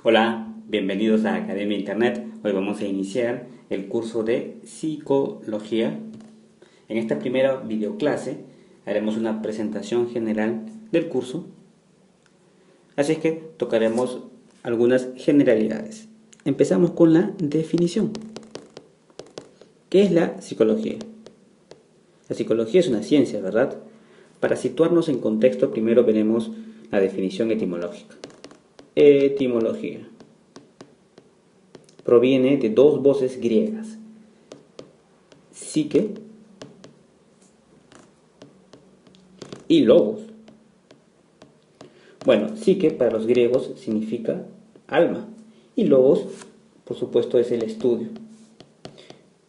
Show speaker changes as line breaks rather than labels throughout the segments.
Hola, bienvenidos a Academia Internet. Hoy vamos a iniciar el curso de Psicología. En esta primera videoclase haremos una presentación general del curso, así es que tocaremos algunas generalidades. Empezamos con la definición. ¿Qué es la psicología? La psicología es una ciencia, ¿verdad? Para situarnos en contexto, primero veremos la definición etimológica. Etimología. Proviene de dos voces griegas, psique y logos. Bueno, psique para los griegos significa alma y logos, por supuesto, es el estudio.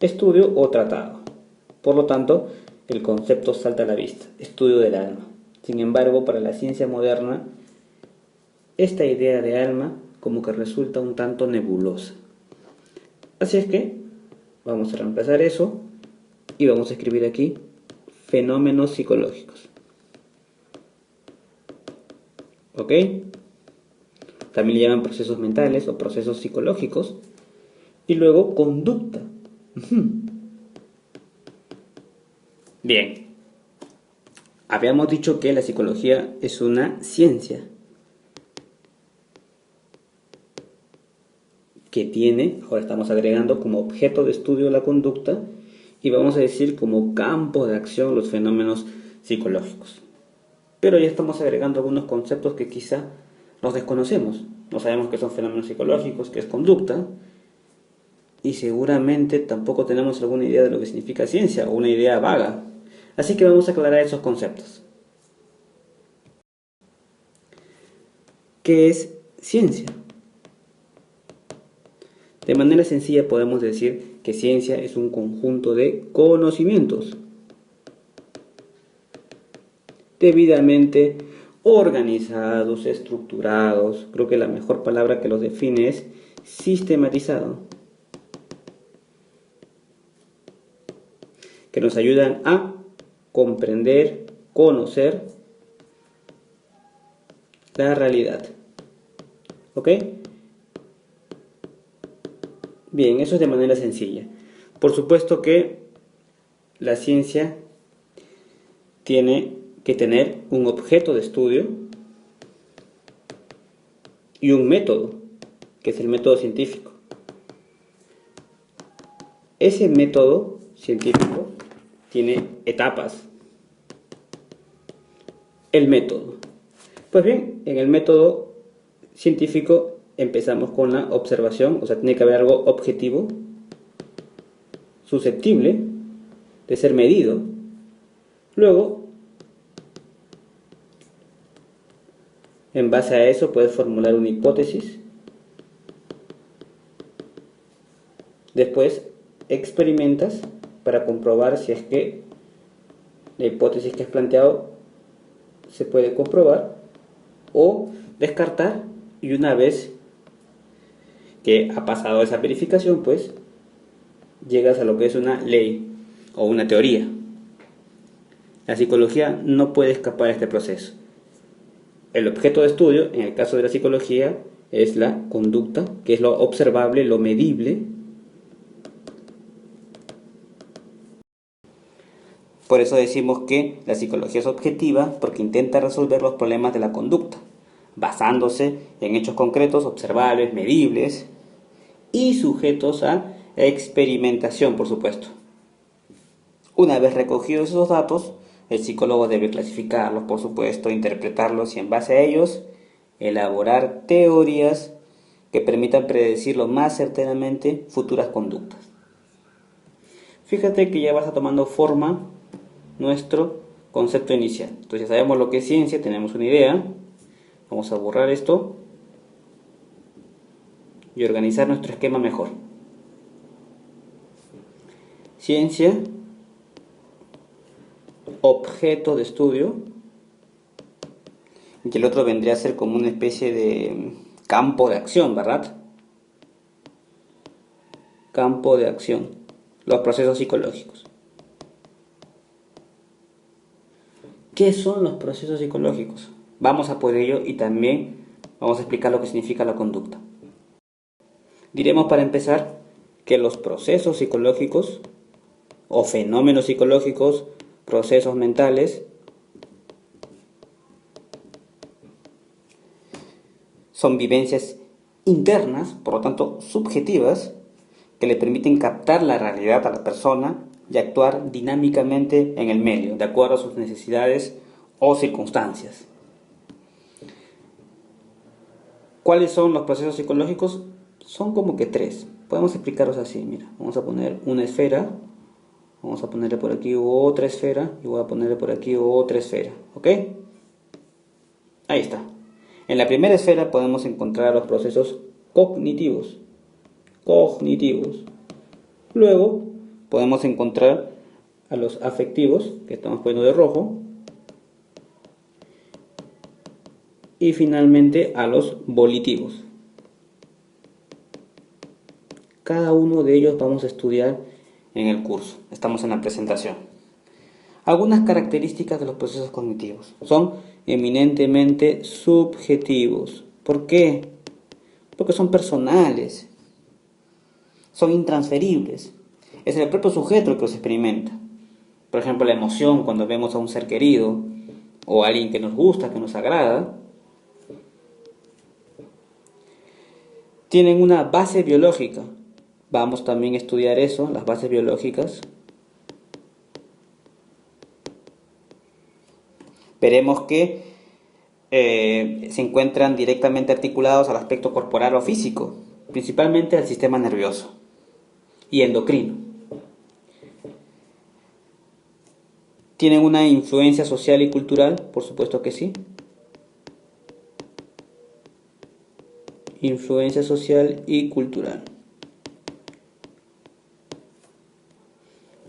Estudio o tratado. Por lo tanto, el concepto salta a la vista, estudio del alma. Sin embargo, para la ciencia moderna, esta idea de alma como que resulta un tanto nebulosa. Así es que vamos a reemplazar eso y vamos a escribir aquí fenómenos psicológicos. ¿Ok? También le llaman procesos mentales o procesos psicológicos. Y luego conducta. Bien. Habíamos dicho que la psicología es una ciencia que tiene, ahora estamos agregando como objeto de estudio la conducta y vamos a decir como campo de acción los fenómenos psicológicos. Pero ya estamos agregando algunos conceptos que quizá los desconocemos. No sabemos qué son fenómenos psicológicos, qué es conducta, y seguramente tampoco tenemos alguna idea de lo que significa ciencia o una idea vaga. Así que vamos a aclarar esos conceptos. ¿Qué es ciencia? De manera sencilla podemos decir que ciencia es un conjunto de conocimientos debidamente organizados, estructurados. Creo que la mejor palabra que los define es sistematizado, que nos ayudan a comprender, conocer la realidad. ¿Ok? Bien, eso es de manera sencilla. Por supuesto que la ciencia tiene que tener un objeto de estudio y un método, que es el método científico. Ese método científico tiene etapas. El método. Pues bien, en el método científico empezamos con la observación, o sea, tiene que haber algo objetivo, susceptible de ser medido. Luego, en base a eso, puedes formular una hipótesis. Después, experimentas para comprobar si es que la hipótesis que has planteado se puede comprobar o descartar, y una vez que ha pasado esa verificación, pues llegas a lo que es una ley o una teoría. La psicología no puede escapar de este proceso. El objeto de estudio, en el caso de la psicología, es la conducta, que es lo observable, lo medible. Por eso decimos que la psicología es objetiva, porque intenta resolver los problemas de la conducta, basándose en hechos concretos, observables, medibles y sujetos a experimentación, por supuesto. Una vez recogidos esos datos, el psicólogo debe clasificarlos, por supuesto, interpretarlos y en base a ellos elaborar teorías que permitan predecirlo más certeramente futuras conductas. Fíjate que ya va tomando forma nuestro concepto inicial. Entonces ya sabemos lo que es ciencia, tenemos una idea. Vamos a borrar esto y organizar nuestro esquema mejor. Ciencia, objeto de estudio, y el otro vendría a ser como una especie de campo de acción, ¿verdad? Campo de acción, los procesos psicológicos. ¿Qué son los procesos psicológicos? Vamos a por ello y también vamos a explicar lo que significa la conducta. Diremos para empezar que los procesos psicológicos o fenómenos psicológicos, procesos mentales, son vivencias internas, por lo tanto subjetivas, que le permiten captar la realidad a la persona y actuar dinámicamente en el medio, de acuerdo a sus necesidades o circunstancias. ¿Cuáles son los procesos psicológicos? Son como que tres. Podemos explicarlos así, mira. Vamos a poner una esfera, vamos a ponerle por aquí otra esfera y voy a ponerle por aquí otra esfera, ¿ok? Ahí está. En la primera esfera podemos encontrar los procesos cognitivos. Luego podemos encontrar a los afectivos, que estamos poniendo de rojo, y finalmente a los volitivos. Cada uno de ellos vamos a estudiar en el curso. Estamos en la presentación. Algunas características de los procesos cognitivos. Son eminentemente subjetivos. ¿Por qué? Porque son personales. Son intransferibles. Es el propio sujeto el que los experimenta. Por ejemplo, la emoción cuando vemos a un ser querido o a alguien que nos gusta, que nos agrada. Tienen una base biológica. Vamos también a estudiar eso, las bases biológicas. Veremos que se encuentran directamente articulados al aspecto corporal o físico, principalmente al sistema nervioso y endocrino. ¿Tienen una influencia social y cultural? Por supuesto que sí. Influencia social y cultural.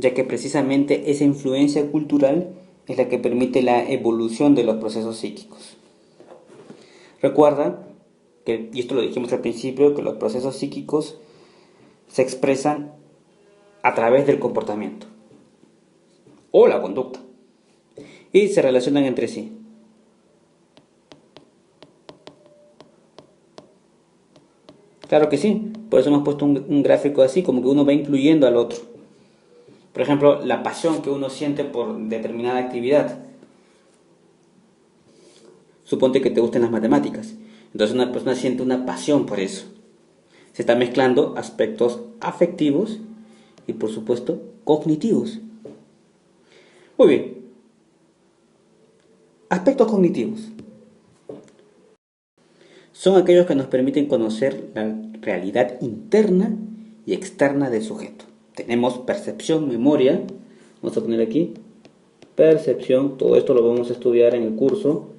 Ya que precisamente esa influencia cultural es la que permite la evolución de los procesos psíquicos. Recuerda que, y esto lo dijimos al principio, que los procesos psíquicos se expresan a través del comportamiento o la conducta y se relacionan entre sí. Claro que sí, por eso hemos puesto un gráfico así, como que uno va incluyendo al otro. Por ejemplo, la pasión que uno siente por determinada actividad. Suponte que te gusten las matemáticas. Entonces una persona siente una pasión por eso. Se está mezclando aspectos afectivos y, por supuesto, cognitivos. Muy bien. Aspectos cognitivos. Son aquellos que nos permiten conocer la realidad interna y externa del sujeto. Tenemos percepción, memoria. Vamos a poner aquí percepción. Todo esto lo vamos a estudiar en el curso.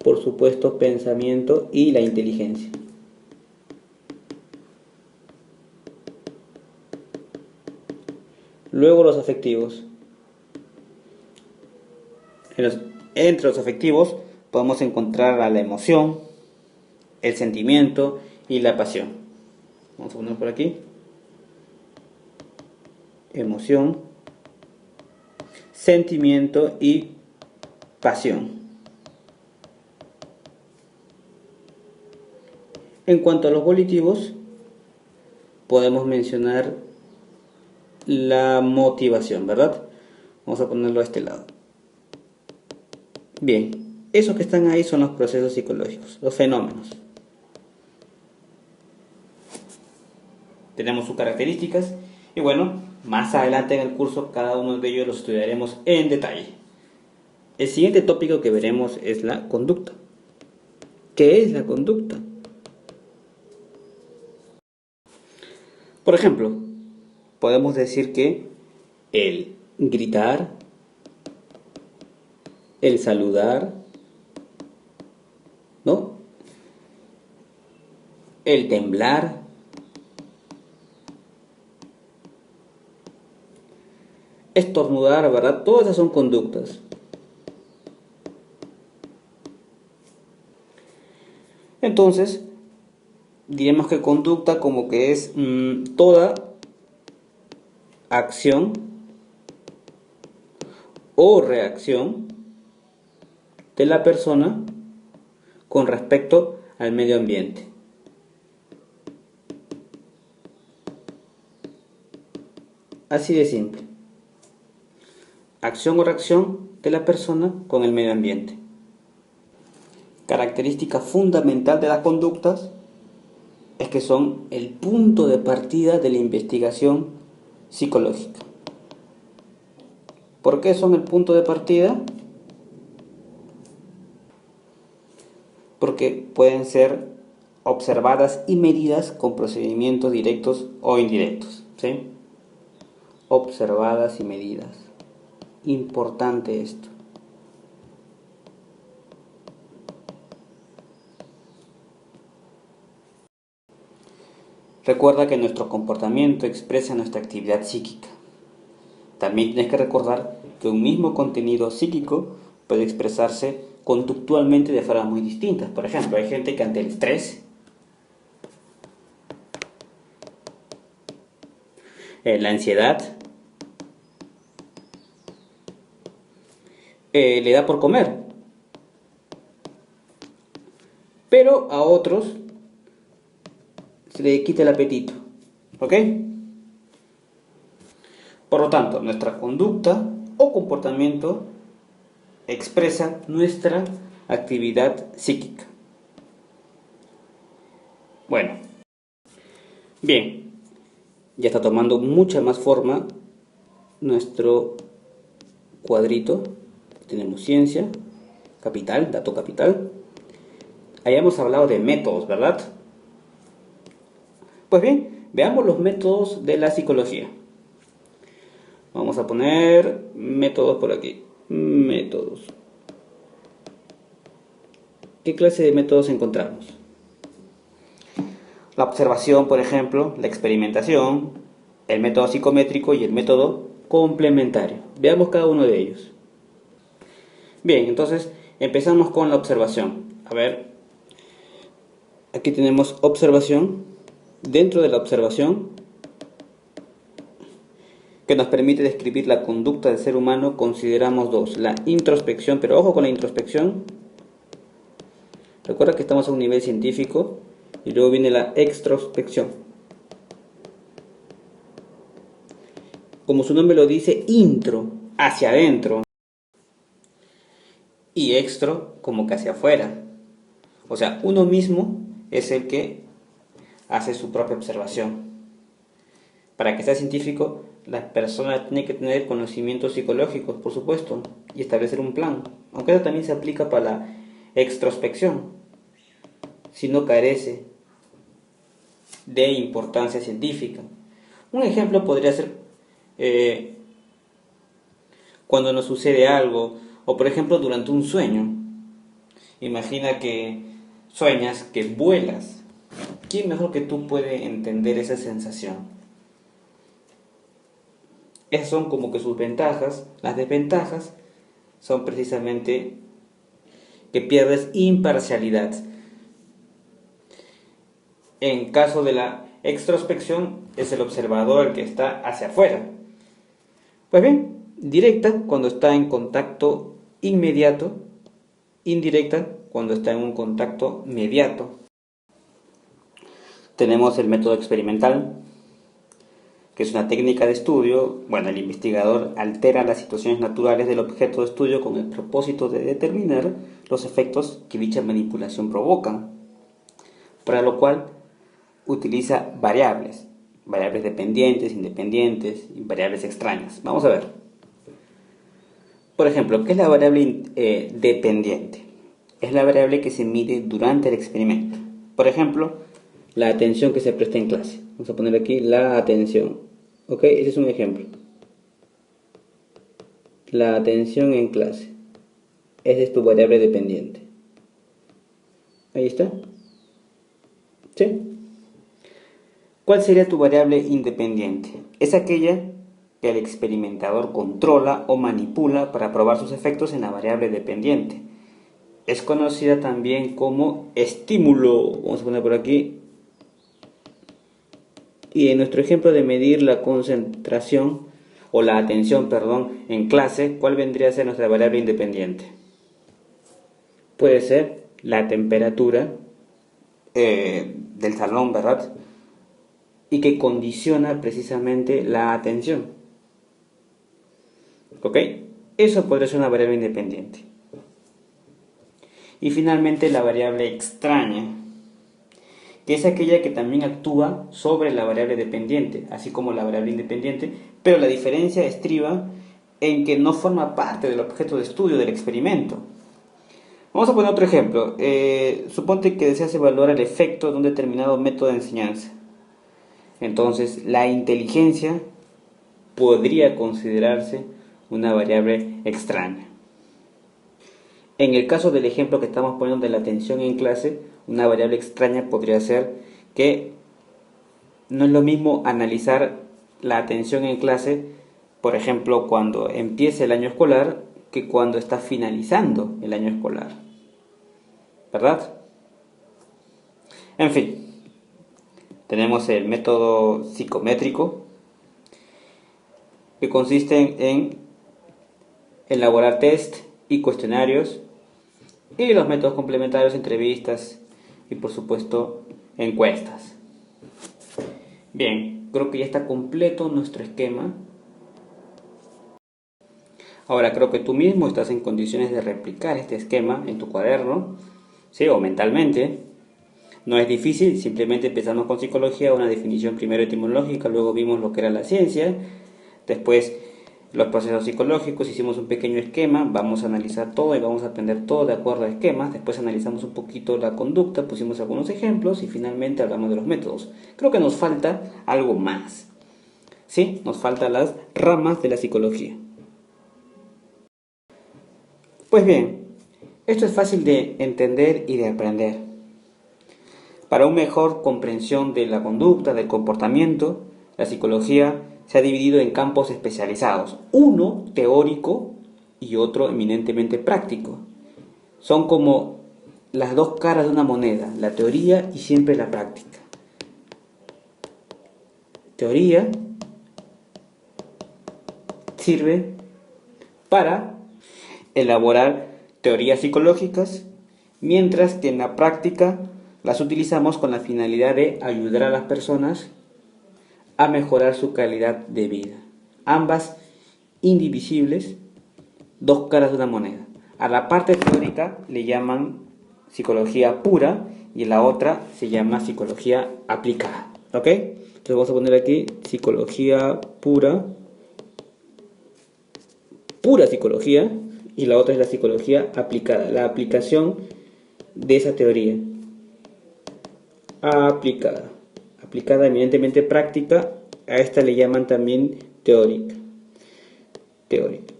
Por supuesto, pensamiento y la inteligencia. Luego los afectivos. Entre los afectivos podemos encontrar a la emoción, el sentimiento y la pasión. Vamos a poner por aquí. Emoción, sentimiento y pasión. En cuanto a los volitivos, podemos mencionar la motivación, ¿verdad? Vamos a ponerlo a este lado. Bien, esos que están ahí son los procesos psicológicos, los fenómenos. Tenemos sus características y bueno, más adelante en el curso cada uno de ellos los estudiaremos en detalle. El siguiente tópico que veremos es la conducta. ¿Qué es la conducta? Por ejemplo, podemos decir que el gritar, el saludar, ¿no? El temblar, estornudar, ¿verdad? Todas esas son conductas. Entonces, diremos que conducta como que es toda acción o reacción de la persona con respecto al medio ambiente. Así de simple. Acción o reacción de la persona con el medio ambiente. Característica fundamental de las conductas es que son el punto de partida de la investigación psicológica. ¿Por qué son el punto de partida? Porque pueden ser observadas y medidas con procedimientos directos o indirectos, ¿sí? Observadas y medidas. Importante esto. Recuerda que nuestro comportamiento expresa nuestra actividad psíquica. También tienes que recordar que un mismo contenido psíquico puede expresarse conductualmente de formas muy distintas. Por ejemplo, hay gente que ante el estrés, la ansiedad, le da por comer. Pero a otros se le quita el apetito. ¿Ok? Por lo tanto, nuestra conducta o comportamiento expresa nuestra actividad psíquica. Bueno, bien, ya está tomando mucha más forma nuestro cuadrito. Tenemos ciencia, capital, dato capital. Hayamos hablado de métodos, ¿verdad? Pues bien, veamos los métodos de la psicología. Vamos a poner métodos por aquí. Métodos. ¿Qué clase de métodos encontramos? La observación, por ejemplo, la experimentación, el método psicométrico y el método complementario. Veamos cada uno de ellos. Bien, entonces empezamos con la observación. A ver, aquí tenemos observación. Dentro de la observación, que nos permite describir la conducta del ser humano, consideramos dos. La introspección, pero ojo con la introspección. Recuerda que estamos a un nivel científico. Y luego viene la extrospección. Como su nombre lo dice, intro, hacia adentro. Y extro, como que hacia afuera. O sea, uno mismo es el que hace su propia observación. Para que sea científico, la persona tiene que tener conocimientos psicológicos, por supuesto, y establecer un plan. Aunque eso también se aplica para la extrospección. Si no carece de importancia científica. Un ejemplo podría ser cuando nos sucede algo, o por ejemplo durante un sueño. Imagina que sueñas que vuelas. ¿Quién mejor que tú puede entender esa sensación? Esas son como que sus ventajas. Las desventajas son precisamente que pierdes imparcialidad. En caso de la extrospección, es el observador el que está hacia afuera. Pues bien, directa cuando está en contacto inmediato, indirecta cuando está en un contacto mediato. Tenemos el método experimental, que es una técnica de estudio. Bueno, el investigador altera las situaciones naturales del objeto de estudio con el propósito de determinar los efectos que dicha manipulación provoca, para lo cual utiliza variables dependientes, independientes y variables extrañas. Vamos a ver. Por ejemplo, ¿qué es la variable dependiente? Es la variable que se mide durante el experimento. Por ejemplo, la atención que se presta en clase. Vamos a poner aquí la atención. ¿Ok? Ese es un ejemplo. La atención en clase. Esa es tu variable dependiente. Ahí está. ¿Sí? ¿Cuál sería tu variable independiente? Es aquella que el experimentador controla o manipula para probar sus efectos en la variable dependiente. Es conocida también como estímulo. Vamos a poner por aquí. Y en nuestro ejemplo de medir la concentración o la atención, en clase, ¿cuál vendría a ser nuestra variable independiente? Puede ser la temperatura del salón, ¿verdad? Y que condiciona precisamente la atención. ¿Ok? Eso podría ser una variable independiente. Y finalmente la variable extraña, que es aquella que también actúa sobre la variable dependiente, así como la variable independiente, pero la diferencia estriba en que no forma parte del objeto de estudio del experimento. Vamos a poner otro ejemplo. Suponte que deseas evaluar el efecto de un determinado método de enseñanza. Entonces, la inteligencia podría considerarse una variable extraña. En el caso del ejemplo que estamos poniendo de la atención en clase, una variable extraña podría ser que no es lo mismo analizar la atención en clase, por ejemplo, cuando empieza el año escolar, que cuando está finalizando el año escolar. ¿Verdad? En fin, tenemos el método psicométrico, que consiste en elaborar test y cuestionarios, y los métodos complementarios, entrevistas y por supuesto encuestas. Bien, creo que ya está completo nuestro esquema. Ahora creo que tú mismo estás en condiciones de replicar este esquema en tu cuaderno, ¿sí? O mentalmente. No es difícil, simplemente empezamos con psicología, una definición primero etimológica, luego vimos lo que era la ciencia, después los procesos psicológicos, hicimos un pequeño esquema, vamos a analizar todo y vamos a aprender todo de acuerdo a esquemas, después analizamos un poquito la conducta, pusimos algunos ejemplos y finalmente hablamos de los métodos. Creo que nos falta algo más, ¿sí? Nos faltan las ramas de la psicología. Pues bien, esto es fácil de entender y de aprender. Para una mejor comprensión de la conducta, del comportamiento, la psicología se ha dividido en campos especializados, uno teórico y otro eminentemente práctico. Son como las dos caras de una moneda, la teoría y siempre la práctica. Teoría sirve para elaborar teorías psicológicas, mientras que en la práctica las utilizamos con la finalidad de ayudar a las personas a mejorar su calidad de vida. Ambas indivisibles, dos caras de una moneda. A la parte teórica le llaman psicología pura y la otra se llama psicología aplicada. ¿Ok? Entonces vamos a poner aquí psicología pura, pura psicología, y la otra es la psicología aplicada, la aplicación de esa teoría. Aplicada. Aplicada eminentemente práctica, a esta le llaman también teórica. Teórica.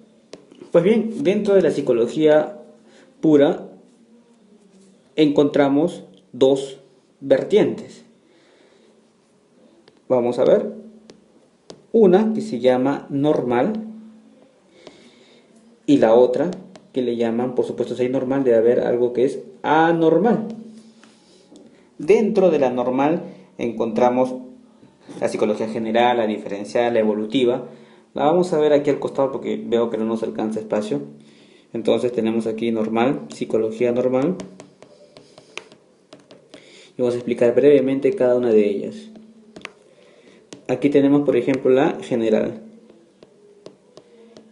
Pues bien, dentro de la psicología pura encontramos dos vertientes. Vamos a ver. Una que se llama normal y la otra que le llaman, por supuesto, si hay normal, debe haber algo que es anormal. Dentro de la normal encontramos la psicología general, la diferencial, la evolutiva. La vamos a ver aquí al costado porque veo que no nos alcanza espacio. Entonces tenemos aquí normal, psicología normal. Y vamos a explicar brevemente cada una de ellas. Aquí tenemos, por ejemplo, la general.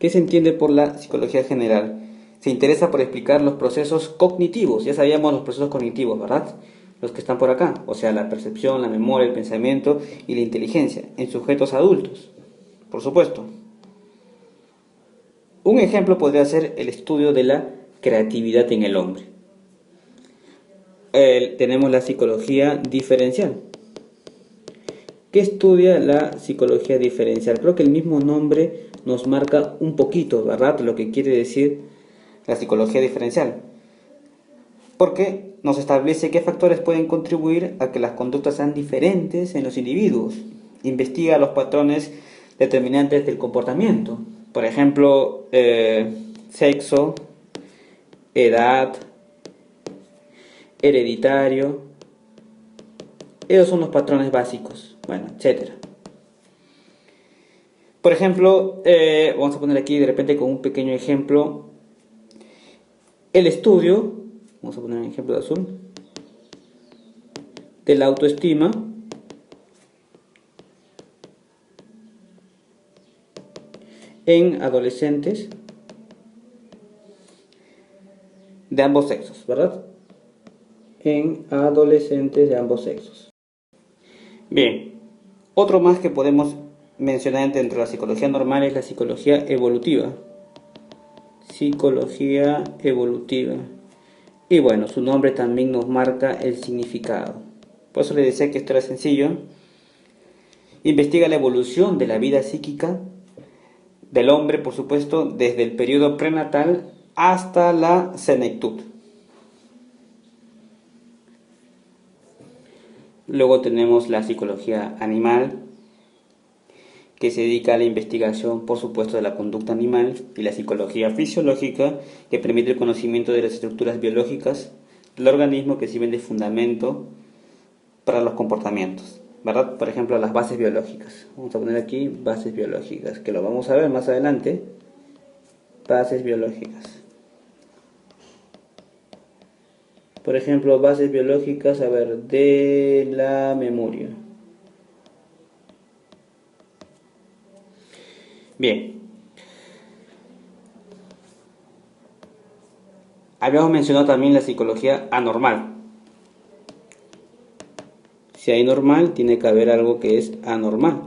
¿Qué se entiende por la psicología general? Se interesa por explicar los procesos cognitivos. Ya sabíamos los procesos cognitivos, ¿verdad? Los que están por acá, o sea, la percepción, la memoria, el pensamiento y la inteligencia, en sujetos adultos, por supuesto. Un ejemplo podría ser el estudio de la creatividad en el hombre. Tenemos la psicología diferencial. ¿Qué estudia la psicología diferencial? Creo que el mismo nombre nos marca un poquito, ¿verdad?, lo que quiere decir la psicología diferencial. Porque nos establece qué factores pueden contribuir a que las conductas sean diferentes en los individuos. Investiga los patrones determinantes del comportamiento. Por ejemplo, sexo, edad, hereditario. Esos son los patrones básicos. Bueno, etcétera. Por ejemplo, vamos a poner aquí de repente con un pequeño ejemplo el estudio, vamos a poner un ejemplo de azul, de la autoestima en adolescentes de ambos sexos, ¿verdad? En adolescentes de ambos sexos. Bien, otro más que podemos mencionar dentro de la psicología normal es la psicología evolutiva. Psicología evolutiva. Y bueno, su nombre también nos marca el significado. Por eso les decía que esto era sencillo. Investiga la evolución de la vida psíquica del hombre, por supuesto, desde el periodo prenatal hasta la senectud. Luego tenemos la psicología animal, que se dedica a la investigación, por supuesto, de la conducta animal, y la psicología fisiológica, que permite el conocimiento de las estructuras biológicas del organismo que sirven de fundamento para los comportamientos, ¿verdad? Por ejemplo, las bases biológicas. Vamos a poner aquí bases biológicas, que lo vamos a ver más adelante. Bases biológicas. Por ejemplo, bases biológicas, a ver, de la memoria. Bien. Habíamos mencionado también la psicología anormal. Si hay normal, tiene que haber algo que es anormal.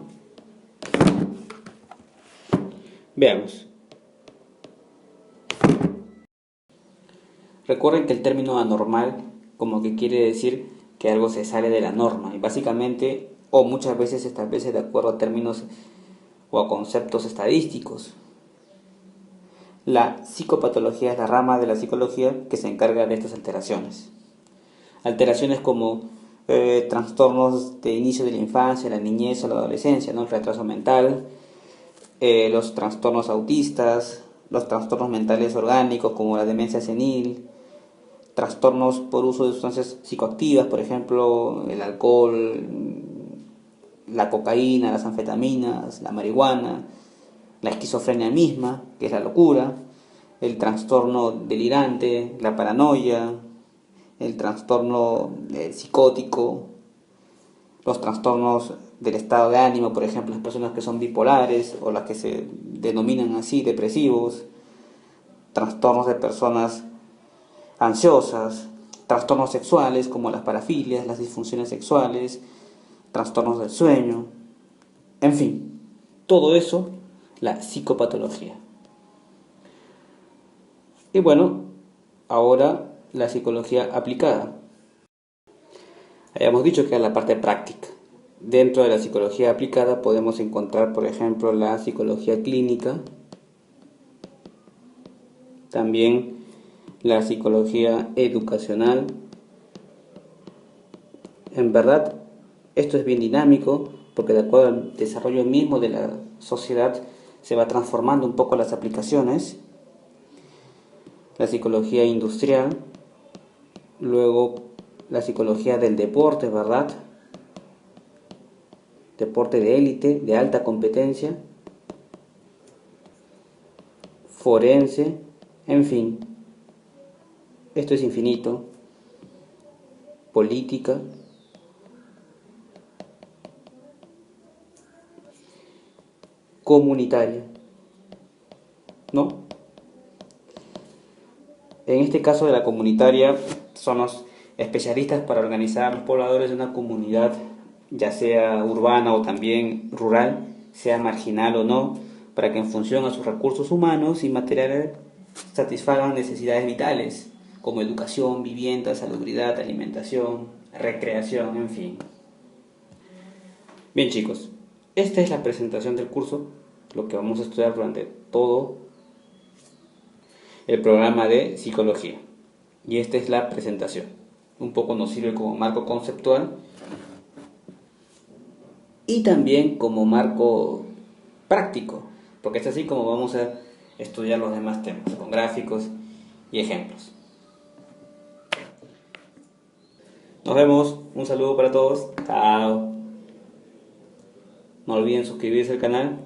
Veamos. Recuerden que el término anormal como que quiere decir que algo se sale de la norma y básicamente o muchas veces se establece de acuerdo a términos o a conceptos estadísticos. La psicopatología es la rama de la psicología que se encarga de estas alteraciones. Alteraciones como trastornos de inicio de la infancia, la niñez o la adolescencia, ¿no? El retraso mental, los trastornos autistas, los trastornos mentales orgánicos como la demencia senil, trastornos por uso de sustancias psicoactivas, por ejemplo, el alcohol, la cocaína, las anfetaminas, la marihuana, la esquizofrenia misma, que es la locura, el trastorno delirante, la paranoia, el trastorno psicótico, los trastornos del estado de ánimo, por ejemplo, las personas que son bipolares o las que se denominan así depresivos, trastornos de personas ansiosas, trastornos sexuales como las parafilias, las disfunciones sexuales, trastornos del sueño, en fin, todo eso, la psicopatología. Y bueno, ahora la psicología aplicada. Habíamos dicho que era la parte práctica. Dentro de la psicología aplicada podemos encontrar, por ejemplo, la psicología clínica, también la psicología educacional. En verdad, esto es bien dinámico porque de acuerdo al desarrollo mismo de la sociedad se va transformando un poco las aplicaciones. La psicología industrial, luego la psicología del deporte, ¿verdad? Deporte de élite, de alta competencia, forense, en fin, esto es infinito. Política, comunitaria, ¿no? En este caso de la comunitaria son los especialistas para organizar a los pobladores de una comunidad, ya sea urbana o también rural, sea marginal o no, para que en función a sus recursos humanos y materiales satisfagan necesidades vitales, como educación, vivienda, salubridad, alimentación, recreación, en fin. Bien chicos, esta es la presentación del curso, lo que vamos a estudiar durante todo el programa de psicología. Y esta es la presentación. Un poco nos sirve como marco conceptual y también como marco práctico, porque es así como vamos a estudiar los demás temas, con gráficos y ejemplos. Nos vemos, un saludo para todos, chao. No olviden suscribirse al canal